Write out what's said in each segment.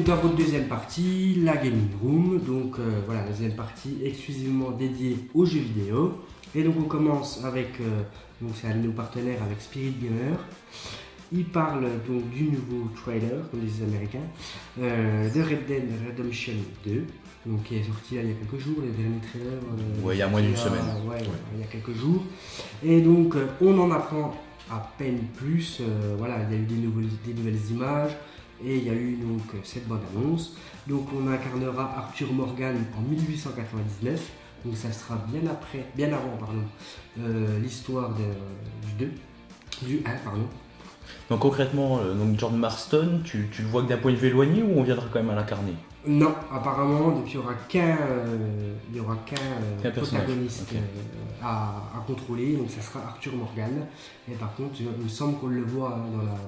dans votre deuxième partie, la Gaming Room. Donc voilà, la deuxième partie exclusivement dédiée aux jeux vidéo. Et donc on commence avec, donc c'est un de nos partenaires avec Spirit Gamer. Il parle donc du nouveau trailer, comme disent les Américains, de Red Dead Redemption 2. Donc qui est sorti là, il y a quelques jours, les derniers trailers. Il y a moins d'une semaine. Il y a quelques jours. Et donc on en apprend à peine plus. Voilà, il y a eu des nouvelles images. Et il y a eu donc cette bande-annonce. Donc on incarnera Arthur Morgan en 1899. Donc ça sera bien avant l'histoire du 1. Donc concrètement, John Marston, tu le vois que d'un point de vue éloigné ou on viendra quand même à l'incarner? Non, apparemment, donc, il n'y aura qu'un protagoniste okay. à contrôler, donc ça sera Arthur Morgan. Et par contre, il me semble qu'on le voit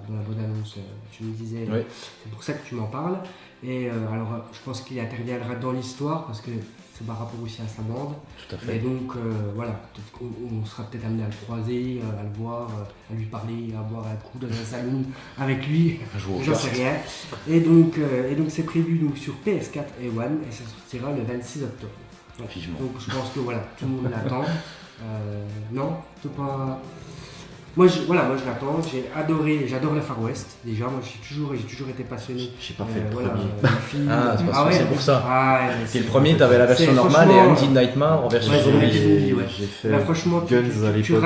dans la bande-annonce, tu me disais, oui. C'est pour ça que tu m'en parles. Et alors, je pense qu'il interviendra dans l'histoire parce que c'est par rapport aussi à sa bande. Tout à fait. Et donc, voilà, peut-être qu'on sera peut-être amené à le croiser, à le voir, à lui parler, à boire un coup dans un salon avec lui. J'en sais rien. Et donc c'est prévu donc, sur PS4 et One et ça sortira le 26 octobre. Donc je pense que voilà, tout le monde l'attend. Non, c'est pas. Moi je l'attends, j'adore le Far West déjà, moi j'ai toujours été passionné. J'ai pas fait le premier. C'est pour ça. C'est le premier, t'avais la version normale et Undead Nightmare en version zombie. J'ai fait franchement, Guns à l'époque.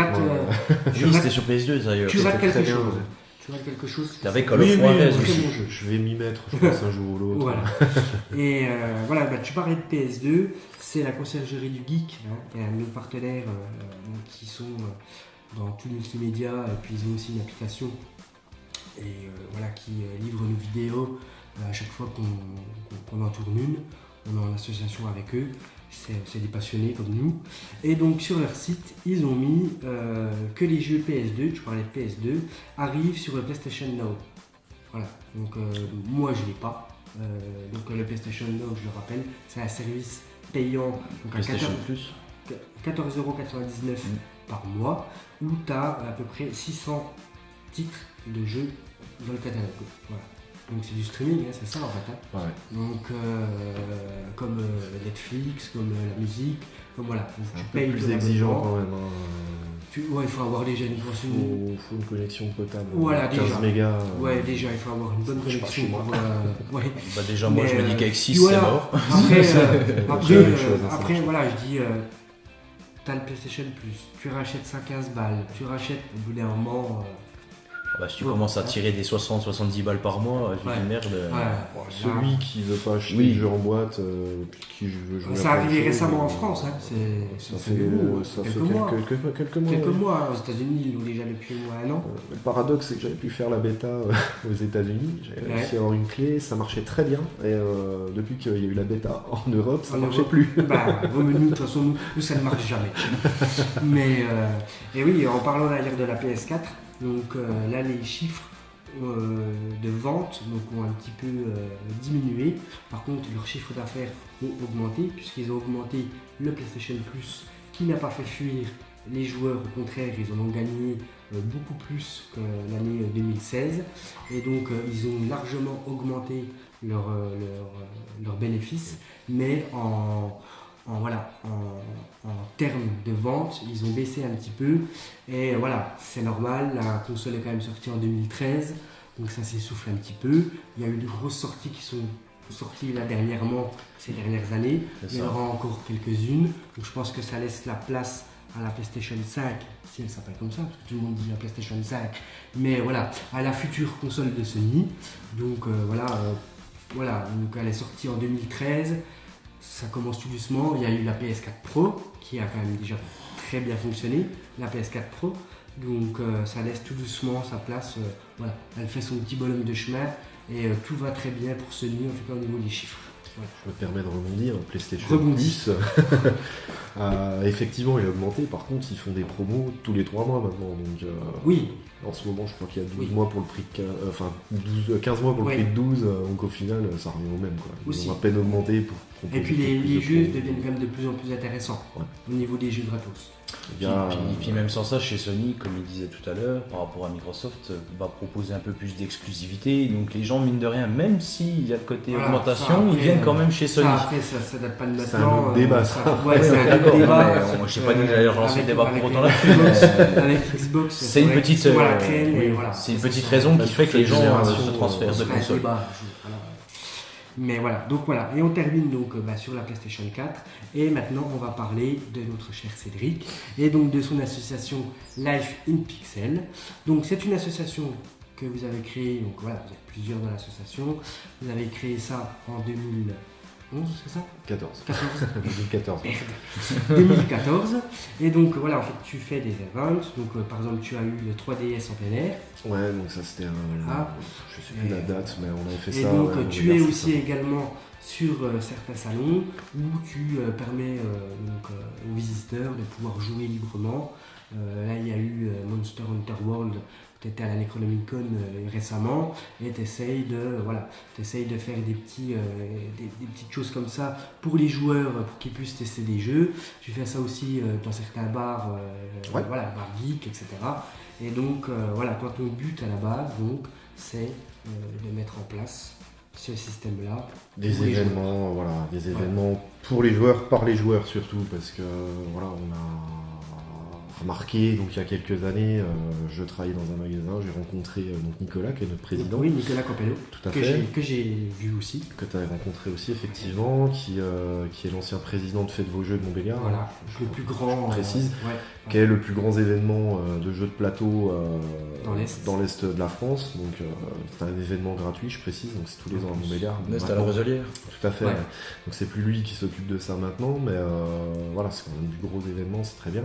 C'était sur PS2 d'ailleurs. Tu rates quelque chose. Tu vois quelque chose. T'avais Call of Juarez aussi. Je vais m'y mettre, je pense un jour ou l'autre. Voilà. Et voilà, tu parlais de PS2, c'est la conciergerie du Geek, et un de nos partenaires qui sont dans tout le multimédia, et puis ils ont aussi une application qui livre nos vidéos à chaque fois qu'on en tourne une. On est en association avec eux. C'est des passionnés comme nous. Et donc sur leur site, ils ont mis que les jeux PS2, tu parlais de PS2, arrivent sur le PlayStation Now. Voilà, donc moi je ne l'ai pas. Donc le PlayStation Now, je le rappelle, c'est un service payant donc à 14,99€ par mois, où tu as à peu près 600 titres de jeux dans le catalogue. Voilà. Donc c'est du streaming, c'est ça en fait. Ouais. Donc comme Netflix, comme la musique, comme voilà. C'est un peu plus exigeant quand même. Il faut avoir déjà une connexion. Il faut une connexion potable. Voilà, 15 déjà. mégas. Ouais, déjà il faut avoir une bonne connexion. Déjà moi je me dis qu'avec 6 c'est mort. Après voilà, je dis t'as le PlayStation Plus, tu rachètes ça 15 balles, tu rachètes au bout d'un moment. Si tu commences à tirer des 60-70 balles par mois, je dis merde. Celui qui veut pas acheter le jeu en boîte, qui veut jouer. Ça arrivé récemment en France, ça fait quelques mois. Aux États-Unis, ils l'ont déjà depuis un an. Le paradoxe, c'est que j'avais pu faire la bêta aux États-Unis, j'avais réussi à avoir une clé, ça marchait très bien. Et depuis qu'il y a eu la bêta en Europe, ça ne marchait plus. Nous, de toute façon, nous, ça ne marche jamais. Mais, et oui, en parlant d'ailleurs de la PS4, donc là les chiffres de vente ont un petit peu diminué. Par contre leurs chiffres d'affaires ont augmenté puisqu'ils ont augmenté le PlayStation Plus qui n'a pas fait fuir les joueurs. Au contraire, ils en ont gagné beaucoup plus que l'année 2016 et donc ils ont largement augmenté leurs bénéfices, mais en termes de vente, ils ont baissé un petit peu. Et voilà, c'est normal, la console est quand même sortie en 2013, donc ça s'essouffle un petit peu. Il y a eu de grosses sorties qui sont sorties là dernièrement, ces dernières années. Il y en aura encore quelques-unes. Donc je pense que ça laisse la place à la PlayStation 5, si elle s'appelle comme ça, parce que tout le monde dit la PlayStation 5. Mais voilà, à la future console de Sony. Donc donc elle est sortie en 2013. Ça commence tout doucement. Il y a eu la PS4 Pro qui a quand même déjà très bien fonctionné, la PS4 Pro. Donc ça laisse tout doucement sa place. Elle fait son petit bonhomme de chemin et tout va très bien pour Sony, en tout cas au niveau des chiffres. Ouais. Je me permets de rebondir. PlayStation Plus, effectivement, il a augmenté. Par contre, ils font des promos tous les 3 mois maintenant. Donc, oui. En ce moment, je crois qu'il y a 12 mois pour le prix de 15 mois pour le prix de 12. Donc, au final, ça revient au même. Ils ont à peine augmenté pour. Et puis, les jeux deviennent quand même de plus en plus intéressants au niveau des jeux gratos. Puis même sans ça, chez Sony, comme il disait tout à l'heure, par rapport à Microsoft, va proposer un peu plus d'exclusivité. Donc les gens, mine de rien, même s'il y a le côté augmentation, ils viennent quand même chez Sony. Après, ça date pas de maintenant. C'est un autre débat, ça. Ouais, c'est un autre débat. Moi, je sais pas dit que j'allais relancer le débat pour autant là-dessus. Avec Xbox, c'est une petite, c'est une petite raison qui fait que les gens se transfèrent de console. Mais voilà, donc voilà, et on termine donc sur la PlayStation 4, et maintenant on va parler de notre cher Cédric, et donc de son association Life in Pixel. Donc c'est une association que vous avez créée, donc voilà, vous êtes plusieurs dans l'association, vous avez créé ça en 2011, c'est ça 2014. 2014. Et donc voilà, en fait, tu fais des events. Donc par exemple, tu as eu le 3DS en plein air. Ouais, donc ça c'était je sais plus la date, mais on avait fait ça. Et donc tu es aussi également sur certains salons où tu permets aux visiteurs de pouvoir jouer librement. Là, il y a eu Monster Hunter World. Tu étais à la Necronomicon récemment et tu essayes de faire des petites choses comme ça pour les joueurs, pour qu'ils puissent tester des jeux. Tu fais ça aussi dans certains bars, bars geek, etc. Et donc, toi, ton but à la base, donc, c'est de mettre en place ce système-là. Des événements, des événements pour les joueurs, par les joueurs surtout, parce que on a remarqué, donc il y a quelques années, je travaillais dans un magasin, j'ai rencontré donc Nicolas, qui est notre président. Oui, Nicolas Campello. Tout à fait. Que j'ai vu aussi. Que tu avais rencontré aussi, effectivement, qui est l'ancien président de Faites vos jeux de Montbéliard. Voilà, le plus grand. Je précise, qui est le plus grand événement de jeux de plateau dans l'Est de la France. Donc c'est un événement gratuit, je précise, donc c'est tous les ans à Montbéliard. L'Est à la Roselière. Tout à fait. Ouais. Donc c'est plus lui qui s'occupe de ça maintenant, mais c'est quand même du gros événement, c'est très bien.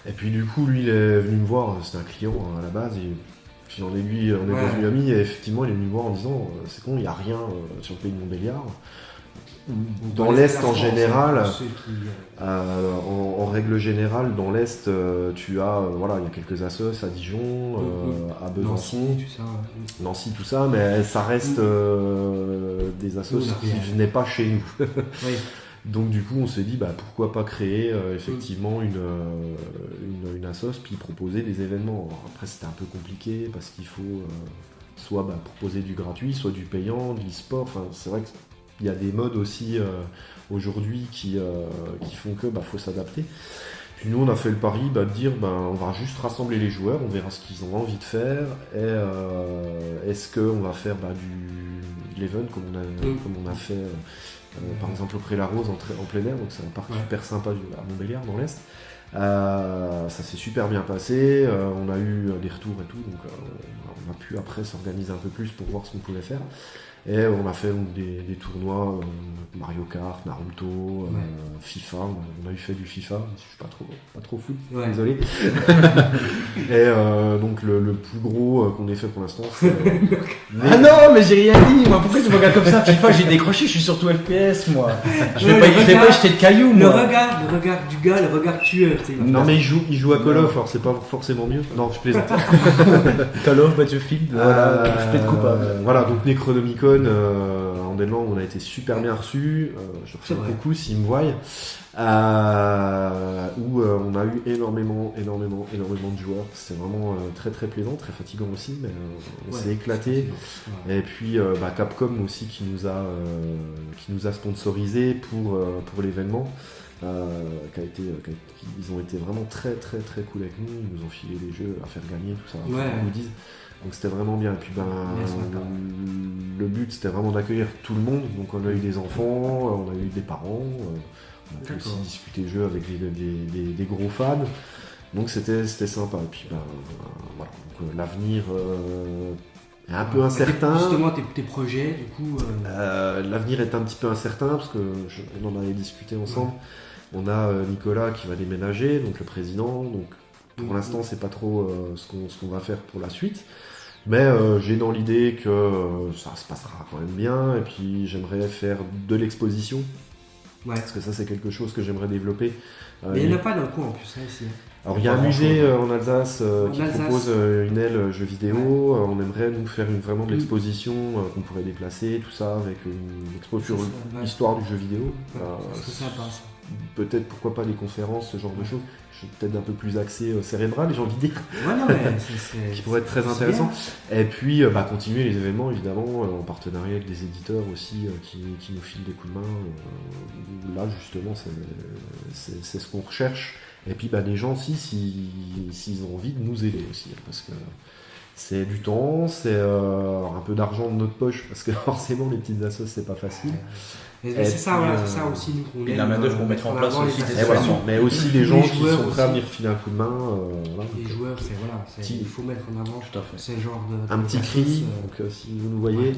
Et puis du coup, lui, il est venu me voir, c'était un client à la base, et puis on est devenu amis, et effectivement, il est venu me voir en disant c'est con, il n'y a rien sur le pays de Montbéliard. Dans l'Est en général, en règle générale, dans l'Est, tu as, il y a quelques assos à Dijon, à Besançon, Nancy, tout ça, mais ça reste des assos qui ne venaient pas chez nous. Oui. Donc du coup on s'est dit pourquoi pas créer effectivement une assos puis proposer des événements. Alors, après c'était un peu compliqué parce qu'il faut soit proposer du gratuit, soit du payant, de l'e-sport. Enfin, c'est vrai qu'il y a des modes aussi aujourd'hui qui font que faut s'adapter. Puis nous on a fait le pari de dire on va juste rassembler les joueurs, on verra ce qu'ils ont envie de faire et est-ce qu'on va faire de l'event comme on a fait par exemple au Pré-la-Rose en plein air, donc c'est un parc super sympa à Montbéliard dans l'Est. Ça s'est super bien passé, on a eu des retours et tout, donc on a pu après s'organiser un peu plus pour voir ce qu'on pouvait faire. Et on a fait des tournois Mario Kart, Naruto, FIFA. On a eu fait du FIFA, je suis pas trop fou, désolé. Et donc le plus gros qu'on ait fait pour l'instant, c'est. Ah non, mais j'ai rien dit. Moi, pourquoi tu me regardes comme ça? FIFA, j'ai décroché. Je suis surtout FPS, moi. Je vais pas jeter de cailloux. Le regard du gars, le regard tueur. Non, mais il joue à Call of, alors c'est pas forcément mieux. Non, je plaisante. Call of, Battlefield. Je plaide coupable. Voilà, donc Necronomicon. En Denland, on a été super bien reçus. Je leur fais coucou s'ils me voient. Où on a eu énormément de joueurs. C'était vraiment très très plaisant, très fatigant aussi, mais on s'est éclaté. Et puis Capcom aussi qui nous a sponsorisé pour l'événement. Ils ont été vraiment très très très cool avec nous. Ils nous ont filé des jeux à faire gagner, tout ça. Ils nous disent. Donc c'était vraiment bien. Et puis le but c'était vraiment d'accueillir tout le monde. Donc on a eu des enfants, on a eu des parents, on a pu aussi discuter jeux avec des gros fans. Donc c'était sympa. Et puis voilà. Donc, l'avenir est un peu incertain. Justement tes projets du coup. L'avenir est un petit peu incertain parce que on en avait discuté ensemble. On a Nicolas qui va déménager, donc le président. Donc pour l'instant c'est pas trop ce qu'on va faire pour la suite. Mais j'ai dans l'idée que ça se passera quand même bien, et puis j'aimerais faire de l'exposition, parce que ça c'est quelque chose que j'aimerais développer. Mais il n'y en a pas dans le coin en plus, ici. Alors il y a un musée en Alsace qui propose une aile jeux vidéo, on aimerait nous faire vraiment de l'exposition qu'on pourrait déplacer, tout ça, avec une expo sur l'histoire du jeu vidéo. C'est sympa ça. peut-être pourquoi pas les conférences, ce genre de choses. Je suis peut-être un peu plus axé cérébral, j'ai envie de dire. Ouais, non, mais qui pourrait être très intéressant. Et puis continuer les événements évidemment en partenariat avec des éditeurs aussi qui nous filent des coups de main. Là justement c'est ce qu'on recherche. Et puis les gens aussi s'ils ont envie de nous aider aussi, parce que c'est du temps, c'est un peu d'argent de notre poche, parce que forcément les petites assos c'est pas facile. C'est ça aussi nous. Et la main d'œuvre qu'on mettra en place aussi. Mais aussi les gens qui sont prêts à venir filer un coup de main. Les joueurs, il faut mettre en avant ce genre de. Un petit cri, donc si vous nous voyez.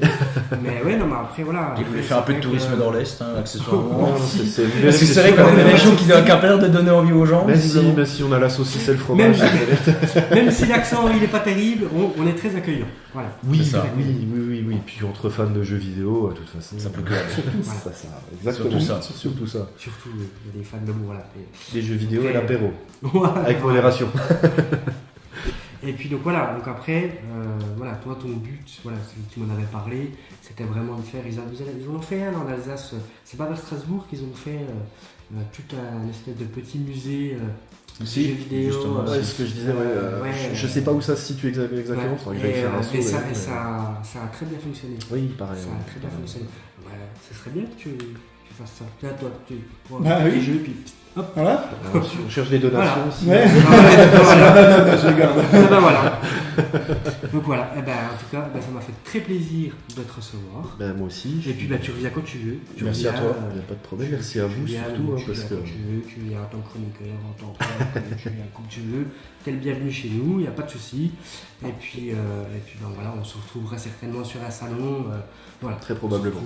Mais ouais, non, mais après voilà. Ils voulaient faire un peu de tourisme dans l'Est, accessoirement. Parce que c'est vrai qu'on a des régions qui n'ont qu'à perdre de donner envie aux gens. Mais si on a la saucisse et le fromage. Même si l'accent il est pas terrible, on est très accueillant. Voilà. Oui. Puis entre fans de jeux vidéo, de toute façon. Ça peut que exactement. Surtout ça. Surtout les fans de voilà. Les jeux vidéo et l'apéro. Avec modération. Et puis donc après, toi ton but, tu m'en avais parlé, c'était vraiment de faire, ils ont fait en Alsace, c'est pas vers Strasbourg qu'ils ont fait tout un espèce de petit musée de jeux vidéo. C'est ce que je disais, je sais pas où ça se situe exactement, et ça a très bien fonctionné. Oui, pareil. Ça a très bien fonctionné. Ce serait bien que tu fasses ça. Là, toi, tu prends les jeux, puis hop. Voilà. On cherche des donations aussi. Ouais. Je garde. Voilà. Donc voilà, en tout cas, ça m'a fait très plaisir de te recevoir. Moi aussi. Et puis tu reviens quand tu veux. Merci à toi, il n'y a pas de problème. Merci à vous surtout. Parce que tu viens en tant que chroniqueur, en tant que tu viens comme tu veux. T'es le bienvenu chez nous, il n'y a pas de souci. Et puis on se retrouvera certainement sur un salon. Très probablement.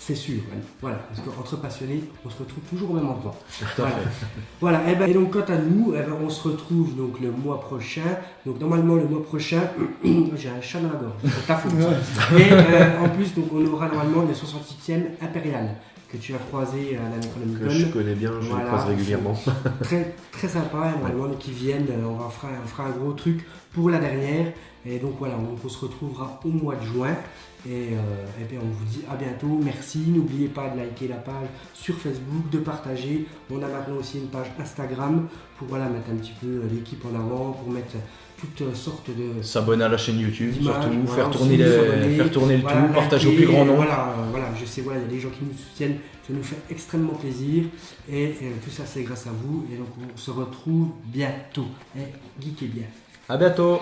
C'est sûr, voilà, parce qu'entre passionnés, on se retrouve toujours au même endroit. Voilà. Et donc quant à nous, on se retrouve donc le mois prochain. Donc normalement le mois prochain, j'ai un chat dans la gorge, c'est ta faute. Et en plus, donc, on aura normalement le 68e Impérial que tu as croisé à la Necronomicon. Que je connais bien, je le croise régulièrement. Très, très sympa, normalement, qui viennent, on fera un gros truc pour la dernière. Et donc on se retrouvera au mois de juin. Et puis on vous dit à bientôt, merci, n'oubliez pas de liker la page sur Facebook, de partager. On a maintenant aussi une page Instagram pour mettre un petit peu l'équipe en avant, pour mettre toutes sortes de... S'abonner à la chaîne YouTube, surtout, faire tourner le tout, partager au plus grand nombre. Je sais, il y a des gens qui nous soutiennent, ça nous fait extrêmement plaisir. Et tout ça c'est grâce à vous. Et donc on se retrouve bientôt. Geekez bien. À bientôt.